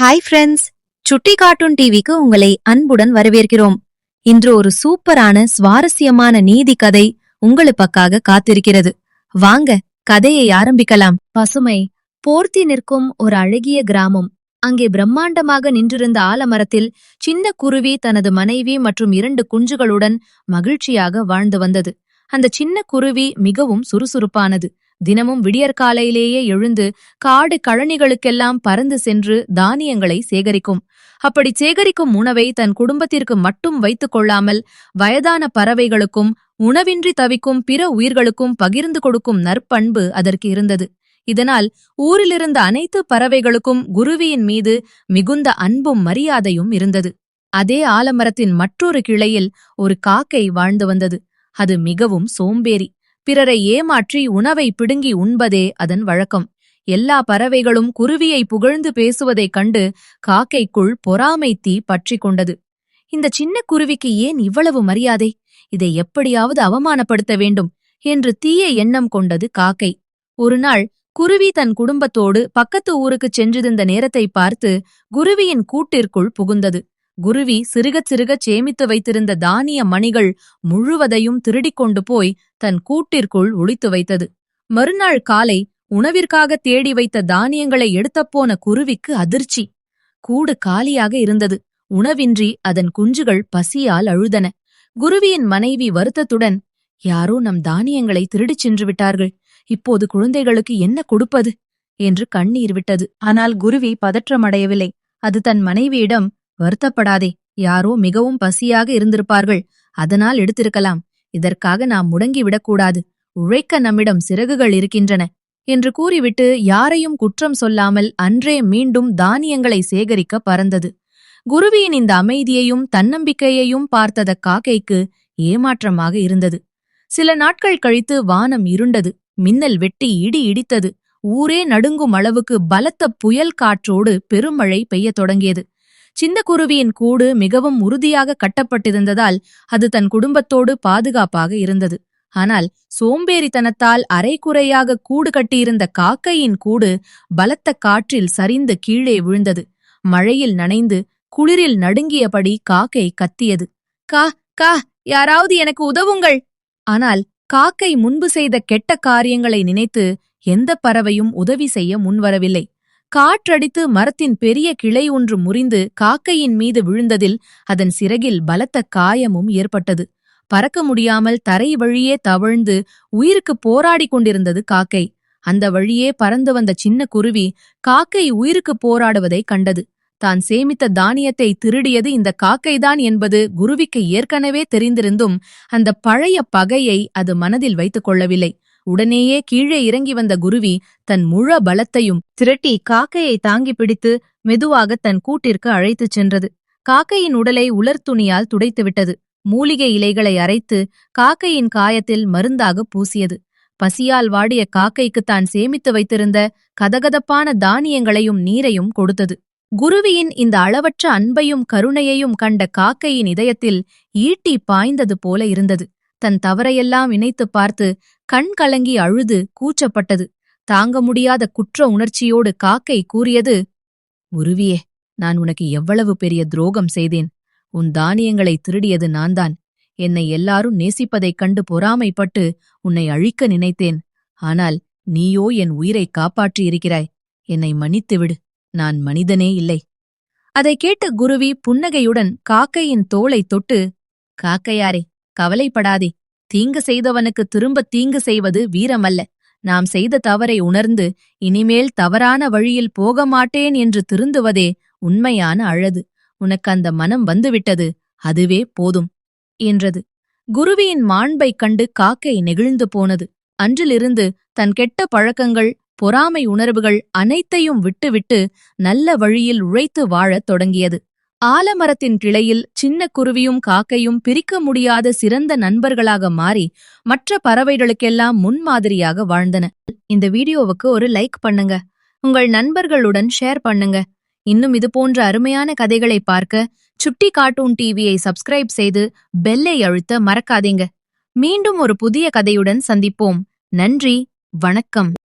Hi friends, சுட்டி cartoon டிவிக்கு உங்களை அன்புடன் வரவேற்கிறோம். இன்று ஒரு சூப்பரான சுவாரஸ்யமான நீதி கதை உங்களுக்காக காத்திருக்கிறது. வாங்க கதையை ஆரம்பிக்கலாம். பசுமை போர்த்தி நிற்கும் ஒரு அழகிய கிராமம். அங்கே பிரம்மாண்டமாக நின்றிருந்த ஆலமரத்தில் சின்ன குருவி தனது மனைவி மற்றும் 2 குஞ்சுகளுடன் மகிழ்ச்சியாக வாழ்ந்து வந்தது. அந்த சின்ன குருவி மிகவும் சுறுசுறுப்பானது. தினமும் விடியற்காலையிலேயே எழுந்து காடு கழனிகளுக்கெல்லாம் பறந்து சென்று தானியங்களை சேகரிக்கும். அப்படி சேகரிக்கும் உணவை தன் குடும்பத்திற்கு மட்டும் வைத்துக் கொள்ளாமல் வயதான பறவைகளுக்கும் உணவின்றி தவிக்கும் பிற உயிர்களுக்கும் பகிர்ந்து கொடுக்கும் நற்பண்பு அதற்கு இருந்தது. இதனால் ஊரிலிருந்த அனைத்து பறவைகளுக்கும் குருவியின் மீது மிகுந்த அன்பும் மரியாதையும் இருந்தது. அதே ஆலமரத்தின் மற்றொரு கிளையில் ஒரு காக்கை வாழ்ந்து வந்தது. அது மிகவும் சோம்பேறி. பிறரை ஏமாற்றி உணவை பிடுங்கி உண்பதே அதன் வழக்கம். எல்லா பறவைகளும் குருவியை புகழ்ந்து பேசுவதைக் கண்டு காக்கைக்குள் பொறாமை தீ பற்றி கொண்டது. இந்த சின்ன குருவிக்கு ஏன் இவ்வளவு மரியாதை? இதை எப்படியாவது அவமானப்படுத்த வேண்டும் என்று தீய எண்ணம் கொண்டது காக்கை. ஒருநாள் குருவி தன் குடும்பத்தோடு பக்கத்து ஊருக்குச் சென்றிருந்த நேரத்தை பார்த்து குருவியின் கூட்டிற்குள் புகுந்தது. குருவி சிறுகச் சிறுகச் சேமித்து வைத்திருந்த தானிய மணிகள் முழுவதையும் திருடிக்கொண்டு போய் தன் கூட்டிற்குள் ஒளித்து வைத்தது. மறுநாள் காலை உணவிற்காக தேடி வைத்த தானியங்களை எடுத்தப்போன குருவிக்கு அதிர்ச்சி. கூடு காலியாக இருந்தது. உணவின்றி அதன் குஞ்சுகள் பசியால் அழுதன. குருவியின் மனைவி வருத்தத்துடன், யாரோ நம் தானியங்களை திருடிச் சென்று விட்டார்கள். இப்போது குழந்தைகளுக்கு என்ன கொடுப்பது என்று கண்ணீர் விட்டது. ஆனால் குருவி பதற்றமடையவில்லை. அது தன் மனைவியிடம், வருத்தப்படாதே, யாரோ மிகவும் பசியாக இருந்திருப்பார்கள், அதனால் எடுத்திருக்கலாம். இதற்காக நாம் முடங்கிவிடக்கூடாது. உழைக்க நம்மிடம் சிறகுகள் இருக்கின்றன என்று கூறிவிட்டு யாரையும் குற்றம் சொல்லாமல் அன்றே மீண்டும் தானியங்களை சேகரிக்க பறந்தது. குருவியின் இந்த அமைதியையும் தன்னம்பிக்கையையும் பார்த்தத காக்கைக்கு ஏமாற்றமாக இருந்தது. சில நாட்கள் கழித்து வானம் இருண்டது. மின்னல் வெட்டி இடி இடித்தது. ஊரே நடுங்கும் அளவுக்கு பலத்த புயல் காற்றோடு பெருமழை பெய்யத் தொடங்கியது. சின்ன குருவியின் கூடு மிகவும் உறுதியாக கட்டப்பட்டிருந்ததால் அது தன் குடும்பத்தோடு பாதுகாப்பாக இருந்தது. ஆனால் சோம்பேறித்தனத்தால் அரைக்குறையாக கூடு கட்டியிருந்த காக்கையின் கூடு பலத்த காற்றில் சரிந்து கீழே விழுந்தது. மழையில் நனைந்து குளிரில் நடுங்கியபடி காக்கை கத்தியது, கா கா யாராவது எனக்கு உதவுங்கள். ஆனால் காக்கை முன்பு செய்த கெட்ட காரியங்களை நினைத்து எந்த பறவையும் உதவி செய்ய முன்வரவில்லை. காற்றடித்து மரத்தின் பெரிய கிளை ஒன்று முறிந்து காக்கையின் மீது விழுந்ததில் அதன் சிறகில் பலத்த காயமும் ஏற்பட்டது. பறக்க முடியாமல் தரை வழியே தவழ்ந்து உயிருக்கு போராடி கொண்டிருந்தது காக்கை. அந்த வழியே பறந்து வந்த சின்ன குருவி காக்கை உயிருக்கு போராடுவதை கண்டது. தான் சேமித்த தானியத்தை திருடியது இந்த காக்கைதான் என்பது குருவிக்கு ஏற்கனவே தெரிந்திருந்தும் அந்த பழைய பகையை அது மனதில் வைத்துக் கொள்ளவில்லை. உடனேயே கீழே இறங்கி வந்த குருவி தன் முழு பலத்தையும் திரட்டி காக்கையை தாங்கி பிடித்து மெதுவாக தன் கூட்டிற்கு அழைத்துச் சென்றது. காக்கையின் உடலை உலர்துணியால் துடைத்துவிட்டது. மூலிகை இலைகளை அரைத்து காக்கையின் காயத்தில் மருந்தாக பூசியது. பசியால் வாடிய காக்கைக்கு தான் சேமித்து வைத்திருந்த கதகதப்பான தானியங்களையும் நீரையும் கொடுத்தது. குருவியின் இந்த அளவற்ற அன்பையும் கருணையையும் கண்ட காக்கையின் இதயத்தில் ஈட்டி பாய்ந்தது போல இருந்தது. தன் தவறையெல்லாம் நினைத்து பார்த்து கண் கலங்கி அழுது கூச்சப்பட்டது. தாங்க முடியாத குற்ற உணர்ச்சியோடு காக்கை கூறியது, குருவியே, நான் உனக்கு எவ்வளவு பெரிய துரோகம் செய்தேன். உன் தானியங்களை திருடியது நான்தான். என்னை எல்லாரும் நேசிப்பதைக் கண்டு பொறாமைப்பட்டு உன்னை அழிக்க நினைத்தேன். ஆனால் நீயோ என் உயிரை காப்பாற்றியிருக்கிறாய். என்னை மன்னித்துவிடு. நான் மனிதனே இல்லை. அதை கேட்ட குருவி புன்னகையுடன் காக்கையின் தோளை தொட்டு, காக்கையாரே, கவலைப்படாதே. தீங்கு செய்தவனுக்கு திரும்ப தீங்கு செய்வது வீரமல்ல. நாம் செய்த தவறை உணர்ந்து இனிமேல் தவறான வழியில் போக மாட்டேன் என்று திருந்துவதே உண்மையான அழகு. உனக்கு அந்த மனம் வந்துவிட்டது, அதுவே போதும் என்றது. குருவியின் மாண்பைக் கண்டு காக்கை நெகிழ்ந்து போனது. அன்றிலிருந்து தன் கெட்ட பழக்கங்கள், பொறாமை உணர்வுகள் அனைத்தையும் விட்டுவிட்டு நல்ல வழியில் உழைத்து வாழத் தொடங்கியது. ஆலமரத்தின் கிளையில் சின்ன குருவியும் காக்கையும் பிரிக்க முடியாத சிறந்த நண்பர்களாக மாறி மற்ற பறவைகளுக்கெல்லாம் முன்மாதிரியாக வாழ்ந்தன. இந்த வீடியோவுக்கு ஒரு லைக் பண்ணுங்க. உங்கள் நண்பர்களுடன் ஷேர் பண்ணுங்க. இன்னும் இது போன்ற அருமையான கதைகளை பார்க்க சுட்டி கார்ட்டூன் டிவியை சப்ஸ்கிரைப் செய்து பெல்லை அழுத்த மறக்காதீங்க. மீண்டும் ஒரு புதிய கதையுடன் சந்திப்போம். நன்றி, வணக்கம்.